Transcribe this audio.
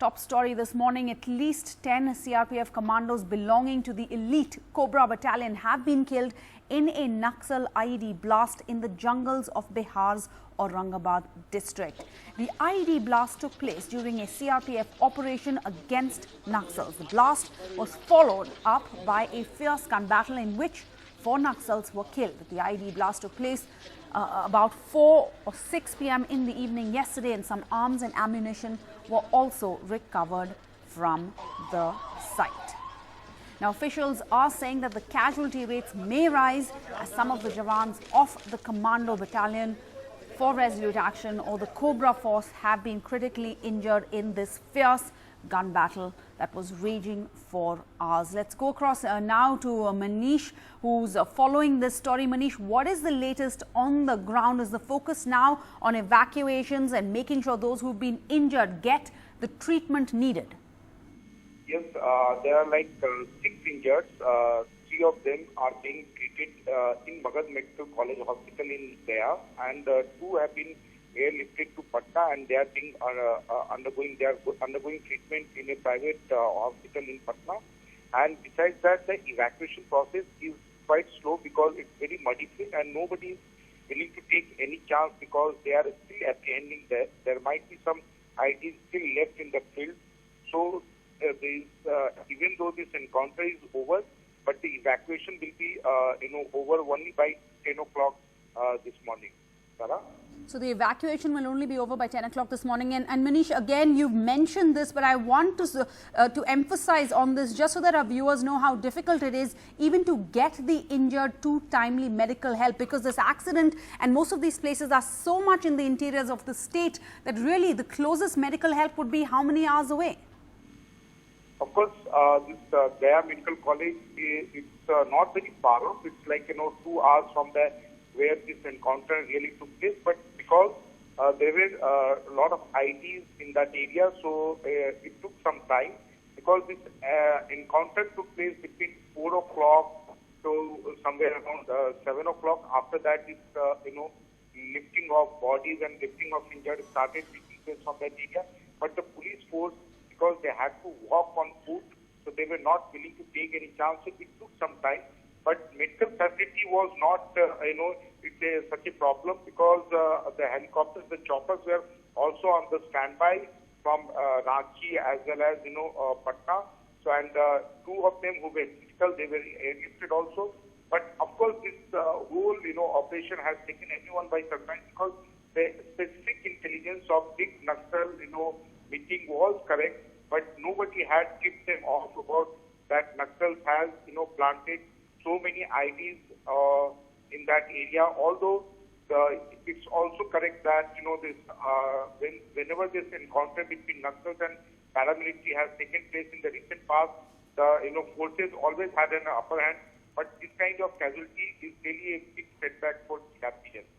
Top story this morning, at least 10 CRPF commandos belonging to the elite COBRA battalion have been killed in a Naxal IED blast in the jungles of Bihar's Aurangabad district. The IED blast took place during a CRPF operation against Naxals. The blast was followed up by a fierce gun battle in which 4 Naxals were killed. The IED blast took place about 4 or 6 p.m. in the evening yesterday, and some arms and ammunition were also recovered from the site. Now, officials are saying that the casualty rates may rise as some of the Jawans of the Commando Battalion for Resolute Action or the COBRA force have been critically injured in this fierce gun battle that was raging for hours. Let's go across now to Manish, who's following this story. Manish, what is the latest on the ground? Is the focus now on evacuations and making sure those who've been injured get the treatment needed? Yes, there are like 6 injured. 3 of them are being treated in Magad Medical College Hospital in Bihar, and 2 have been airlifted to Patna, and they are being undergoing treatment in a private hospital in Patna. And besides that, the evacuation process is quite slow because it's very muddy and nobody is willing to take any chance because they are still apprehending there. There might be some IDs still left in the field. So even though this encounter is over, but the evacuation will be over only by 10 o'clock this morning. Sarah? So the evacuation will only be over by 10 o'clock this morning. And Manish, again, you've mentioned this, but I want to emphasize on this just so that our viewers know how difficult it is even to get the injured to timely medical help, because this accident and most of these places are so much in the interiors of the state that really the closest medical help would be how many hours away? Of course, this Gaya Medical College, it's not very far off. It's like, 2 hours from where this encounter really took place. But because there were a lot of IDs in that area, so it took some time. Because this encounter took place between 4 o'clock to somewhere around 7 o'clock. After that, this, lifting of bodies and lifting of injured started taking place from that area. But the police force, because they had to walk on foot, so they were not willing to take any chances. It took some time, but medical facility was not, it's such a problem because the helicopters, the choppers were also on the standby from Ranchi as well as, Patna. So, and 2 of them who were critical, they were airlifted also. But of course, this whole, operation has taken everyone by surprise because the specific intelligence of big Naxal, meeting was correct, but nobody had tipped them off about that Naxal has, planted so many IDs in that area. Although it's also correct that, this whenever this encounter between Naxals and paramilitary has taken place in the recent past, the forces always had an upper hand. But this kind of casualty is really a big setback for that region.